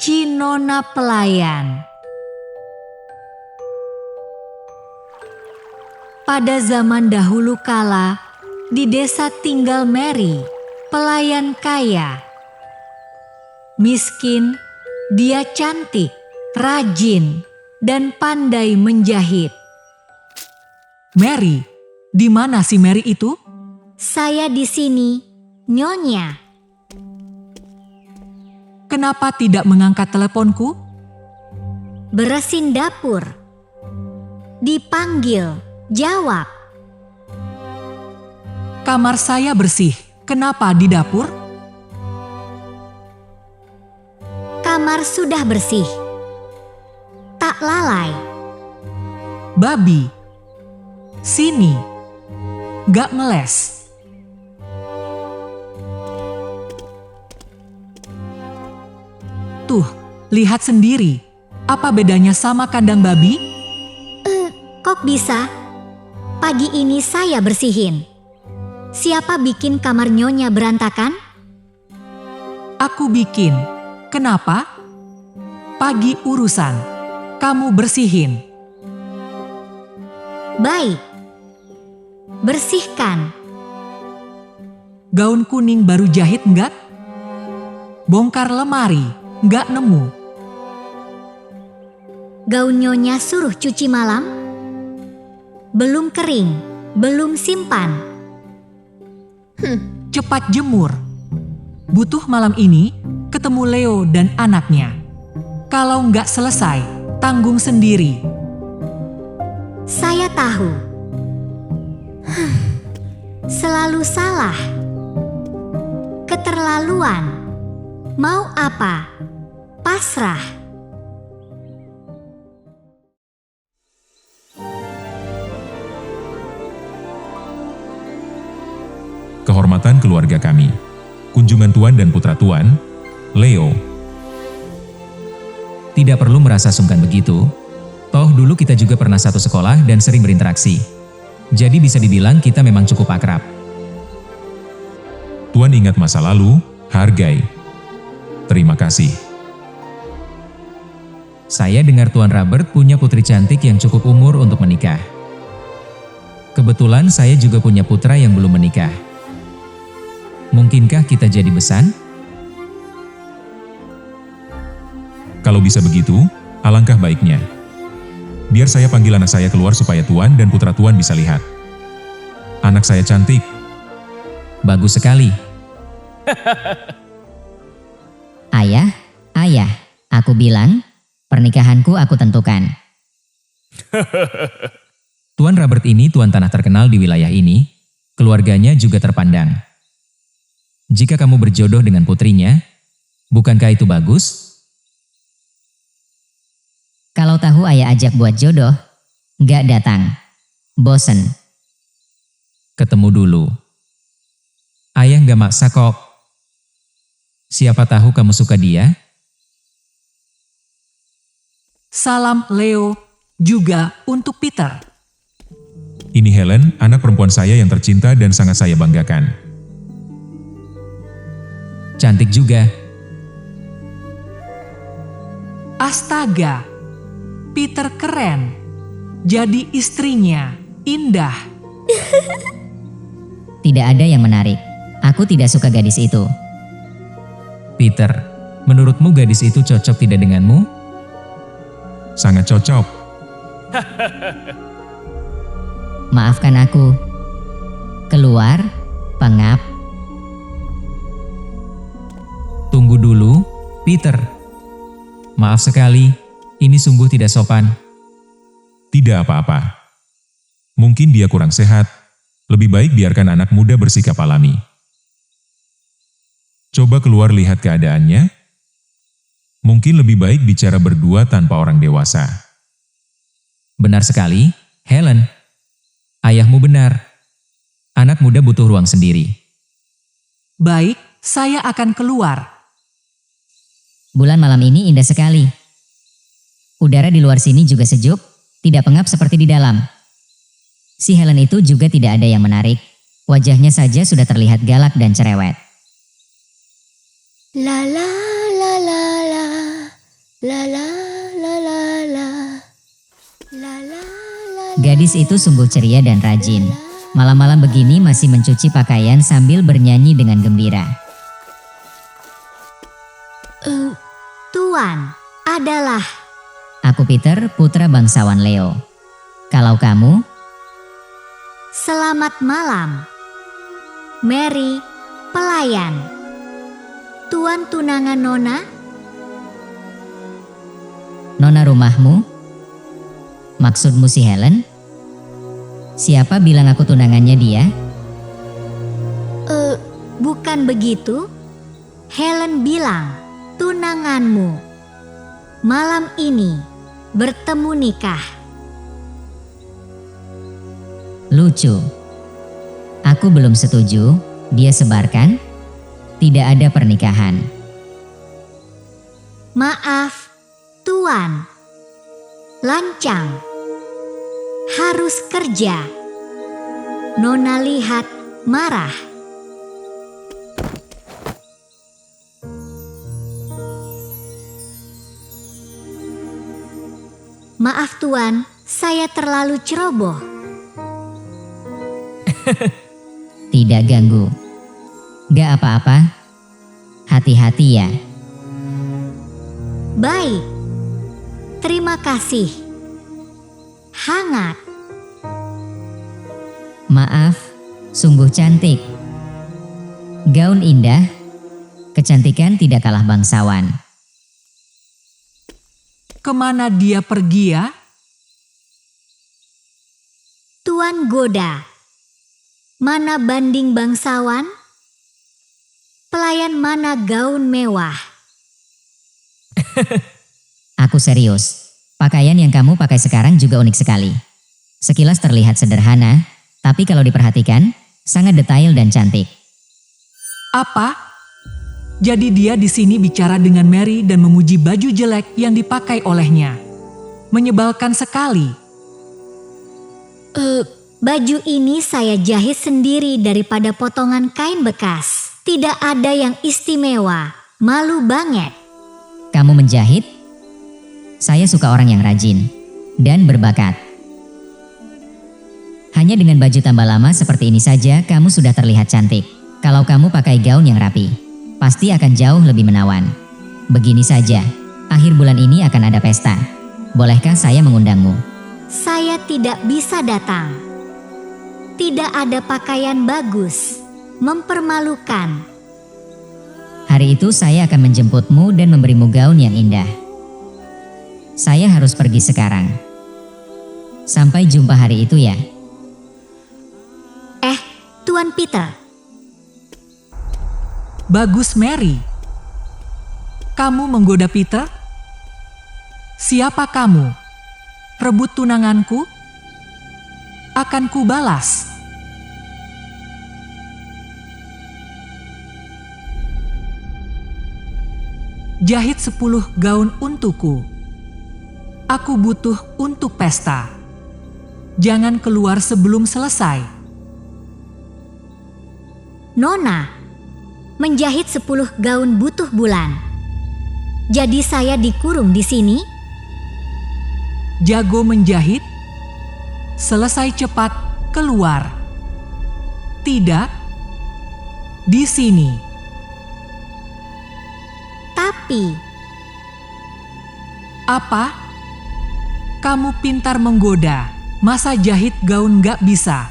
Cinona Pelayan. Pada zaman dahulu kala, di desa tinggal Mary, pelayan kaya. Miskin, dia cantik, rajin, dan pandai menjahit. Mary, di mana si Mary itu? Saya di sini, Nyonya. Kenapa tidak mengangkat teleponku? Beresin dapur. Dipanggil, jawab. Kamar saya bersih. Kenapa di dapur? Kamar sudah bersih. Tak lalai. Babi, sini. Gak ngeles. Tuh, lihat sendiri. Apa bedanya sama kandang babi? Kok bisa? Pagi ini saya bersihin. Siapa bikin kamar Nyonya berantakan? Aku bikin. Kenapa? Pagi urusan. Kamu bersihin. Baik. Bersihkan. Gaun kuning baru jahit enggak? Bongkar lemari. Nggak nemu. Gaun Nyonya suruh cuci malam? Belum kering, belum simpan. Cepat jemur. Butuh malam ini ketemu Leo dan anaknya. Kalau nggak selesai, tanggung sendiri. Saya tahu. Selalu salah. Keterlaluan. Mau apa? Pasrah. Kehormatan keluarga kami. Kunjungan Tuan dan Putra Tuan, Leo. Tidak perlu merasa sungkan begitu. Toh dulu kita juga pernah satu sekolah dan sering berinteraksi. Jadi bisa dibilang kita memang cukup akrab. Tuan ingat masa lalu, hargai. Terima kasih. Saya dengar Tuan Robert punya putri cantik yang cukup umur untuk menikah. Kebetulan saya juga punya putra yang belum menikah. Mungkinkah kita jadi besan? Kalau bisa begitu, alangkah baiknya. Biar saya panggil anak saya keluar supaya Tuan dan Putra Tuan bisa lihat. Anak saya cantik. Bagus sekali. Ayah, aku bilang, pernikahanku aku tentukan. Tuan Robert ini tuan tanah terkenal di wilayah ini, keluarganya juga terpandang. Jika kamu berjodoh dengan putrinya, bukankah itu bagus? Kalau tahu ayah ajak buat jodoh, gak datang. Bosen. Ketemu dulu. Ayah gak maksa kok. Siapa tahu kamu suka dia? Salam Leo, juga untuk Peter. Ini Helen, anak perempuan saya yang tercinta dan sangat saya banggakan. Cantik juga. Astaga, Peter keren. Jadi istrinya, indah. Tidak ada yang menarik. Aku tidak suka gadis itu. Peter, menurutmu gadis itu cocok tidak denganmu? Sangat cocok. Maafkan aku. Keluar, pengap. Tunggu dulu, Peter. Maaf sekali, ini sungguh tidak sopan. Tidak apa-apa. Mungkin dia kurang sehat. Lebih baik biarkan anak muda bersikap alami. Coba keluar lihat keadaannya. Mungkin lebih baik bicara berdua tanpa orang dewasa. Benar sekali, Helen. Ayahmu benar. Anak muda butuh ruang sendiri. Baik, saya akan keluar. Bulan malam ini indah sekali. Udara di luar sini juga sejuk, tidak pengap seperti di dalam. Si Helen itu juga tidak ada yang menarik. Wajahnya saja sudah terlihat galak dan cerewet. La la la la la. Gadis itu sungguh ceria dan rajin. Malam-malam begini masih mencuci pakaian sambil bernyanyi dengan gembira. Tuan adalah... Aku Peter, putra bangsawan Leo. Kalau kamu? Selamat malam. Mary, pelayan. Tuan tunangan Nona? Nona rumahmu? Maksudmu si Helen? Siapa bilang aku tunangannya dia? Bukan begitu. Helen bilang tunanganmu. Malam ini bertemu nikah. Lucu. Aku belum setuju, dia sebarkan. Tidak ada pernikahan. Maaf, Tuan. Lancang. Harus kerja. Nona lihat marah. Maaf Tuan, saya terlalu ceroboh. Tidak ganggu. Gak apa-apa. Hati-hati ya. Baik. Terima kasih. Hangat. Maaf, sungguh cantik. Gaun indah, kecantikan tidak kalah bangsawan. Kemana dia pergi ya? Tuan goda. Mana banding bangsawan? Pelayan mana gaun mewah? Aku serius. Pakaian yang kamu pakai sekarang juga unik sekali. Sekilas terlihat sederhana, tapi kalau diperhatikan, sangat detail dan cantik. Apa? Jadi dia di sini bicara dengan Mary dan memuji baju jelek yang dipakai olehnya. Menyebalkan sekali. Baju ini saya jahit sendiri daripada potongan kain bekas. Tidak ada yang istimewa. Malu banget. Kamu menjahit? Saya suka orang yang rajin dan berbakat. Hanya dengan baju tambah lama seperti ini saja kamu sudah terlihat cantik. Kalau kamu pakai gaun yang rapi, pasti akan jauh lebih menawan. Begini saja, akhir bulan ini akan ada pesta. Bolehkah saya mengundangmu? Saya tidak bisa datang. Tidak ada pakaian bagus. Mempermalukan. Hari itu saya akan menjemputmu dan memberimu gaun yang indah. Saya harus pergi sekarang. Sampai jumpa hari itu ya. Tuan Peter. Bagus Mary. Kamu menggoda Peter? Siapa kamu? Rebut tunanganku? Akan kubalas. Jahit 10 gaun untukku. Aku butuh untuk pesta. Jangan keluar sebelum selesai. Nona, menjahit 10 gaun butuh bulan. Jadi saya dikurung di sini? Jago menjahit? Selesai cepat, keluar. Tidak. Di sini. Tapi, Apa? Kamu pintar menggoda. Masa jahit gaun gak bisa?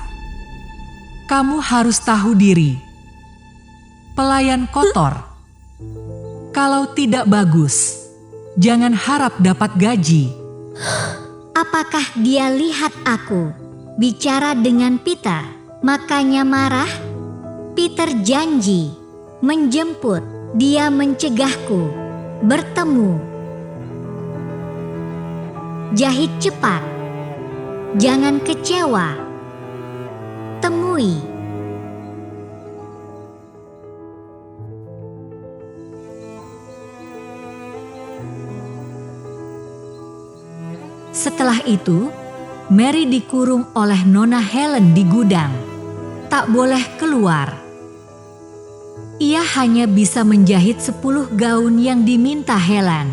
Kamu harus tahu diri. Pelayan kotor. Kalau tidak bagus, jangan harap dapat gaji. apakah dia lihat aku bicara dengan Peter, makanya marah? Peter janji menjemput, dia mencegahku bertemu. Jahit cepat, jangan kecewa. Temui. Setelah itu, Mary dikurung oleh Nona Helen di gudang. Tak boleh keluar. Ia hanya bisa menjahit 10 gaun yang diminta Helen.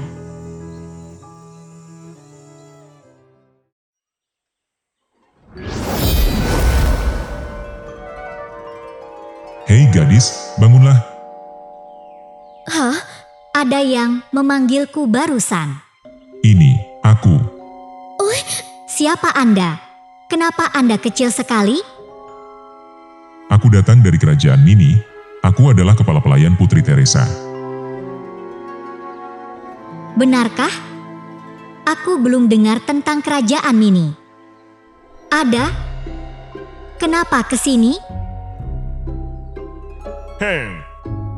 Hei gadis, bangunlah. Hah? Ada yang memanggilku barusan. Ini, aku. Siapa Anda? Kenapa Anda kecil sekali? Aku datang dari kerajaan Mini. Aku adalah kepala pelayan Putri Teresa. Benarkah? Aku belum dengar tentang kerajaan Mini. Ada? Kenapa ke sini?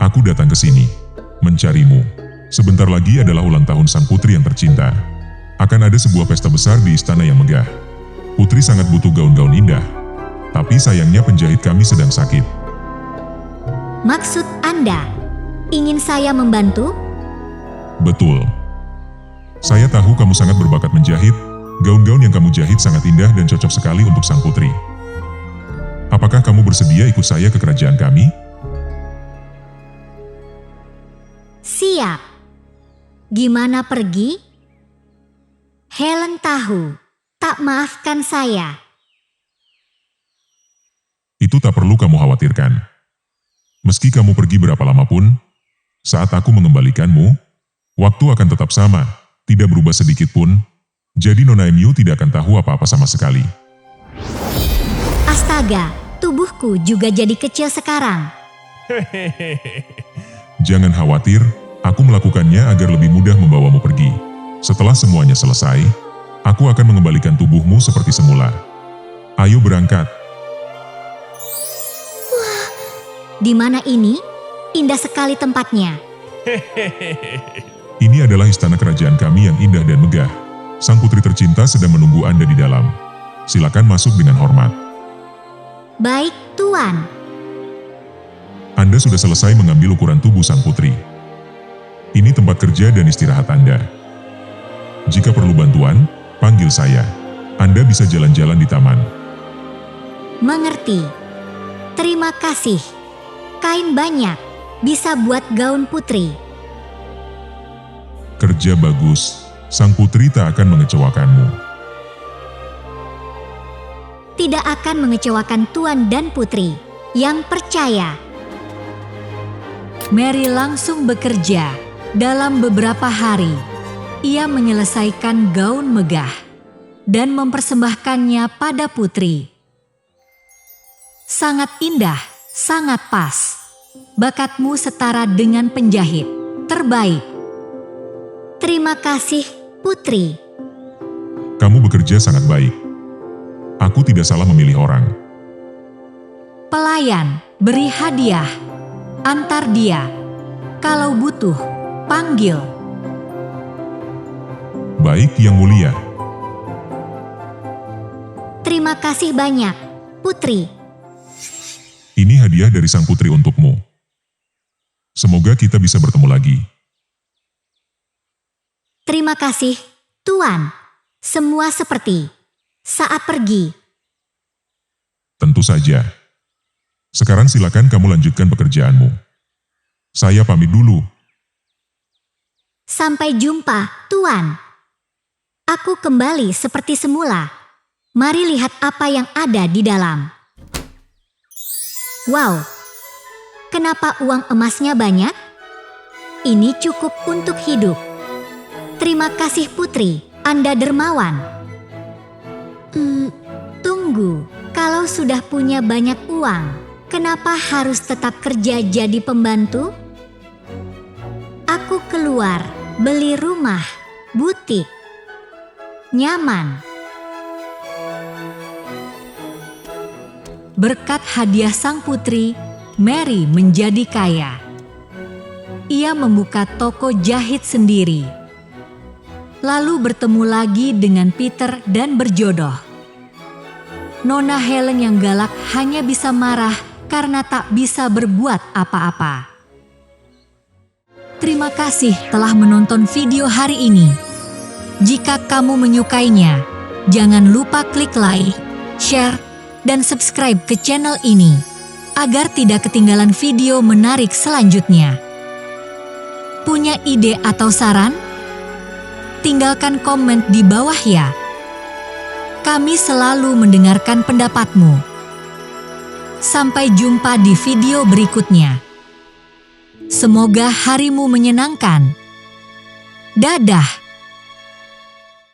Aku datang ke sini, mencarimu. Sebentar lagi adalah ulang tahun sang putri yang tercinta. Akan ada sebuah pesta besar di istana yang megah. Putri sangat butuh gaun-gaun indah. Tapi sayangnya penjahit kami sedang sakit. Maksud Anda, ingin saya membantu? Betul. Saya tahu kamu sangat berbakat menjahit. Gaun-gaun yang kamu jahit sangat indah dan cocok sekali untuk sang putri. Apakah kamu bersedia ikut saya ke kerajaan kami? Siap. Gimana pergi? Helen tahu, tak maafkan saya. Itu tak perlu kamu khawatirkan. Meski kamu pergi berapa lama pun, saat aku mengembalikanmu, waktu akan tetap sama, tidak berubah sedikit pun, jadi Nona Emu tidak akan tahu apa-apa sama sekali. Astaga, tubuhku juga jadi kecil sekarang. Jangan khawatir, aku melakukannya agar lebih mudah membawamu pergi. Setelah semuanya selesai, aku akan mengembalikan tubuhmu seperti semula. Ayo berangkat. Di mana ini? Indah sekali tempatnya. Ini adalah istana kerajaan kami yang indah dan megah. Sang putri tercinta sedang menunggu Anda di dalam. Silakan masuk dengan hormat. Baik, Tuan. Anda sudah selesai mengambil ukuran tubuh sang putri. Ini tempat kerja dan istirahat Anda. Jika perlu bantuan, panggil saya. Anda bisa jalan-jalan di taman. Mengerti. Terima kasih. Kain banyak, bisa buat gaun putri. Kerja bagus, sang putri tak akan mengecewakanmu. Tidak akan mengecewakan Tuan dan putri yang percaya. Mary langsung bekerja. Dalam beberapa hari, ia menyelesaikan gaun megah dan mempersembahkannya pada putri. Sangat indah, sangat pas. Bakatmu setara dengan penjahit. Terbaik. Terima kasih, putri. Kamu bekerja sangat baik. Aku tidak salah memilih orang. Pelayan, beri hadiah. Antar dia. Kalau butuh, panggil. Baik, Yang Mulia. Terima kasih banyak, putri. Ini hadiah dari sang putri untukmu. Semoga kita bisa bertemu lagi. Terima kasih, Tuan. Semua seperti saat pergi. Tentu saja. Sekarang silakan kamu lanjutkan pekerjaanmu. Saya pamit dulu. Sampai jumpa, Tuan. Aku kembali seperti semula. Mari lihat apa yang ada di dalam. Wow, kenapa uang emasnya banyak? Ini cukup untuk hidup. Terima kasih putri, Anda dermawan. Tunggu, kalau sudah punya banyak uang, kenapa harus tetap kerja jadi pembantu? Aku keluar, beli rumah, butik, nyaman. Berkat hadiah sang putri, Mary menjadi kaya. Ia membuka toko jahit sendiri. Lalu bertemu lagi dengan Peter dan berjodoh. Nona Helen yang galak hanya bisa marah karena tak bisa berbuat apa-apa. Terima kasih telah menonton video hari ini. Jika kamu menyukainya, jangan lupa klik like, share, dan subscribe ke channel ini agar tidak ketinggalan video menarik selanjutnya. Punya ide atau saran? Tinggalkan komen di bawah ya. Kami selalu mendengarkan pendapatmu. Sampai jumpa di video berikutnya. Semoga harimu menyenangkan. Dadah.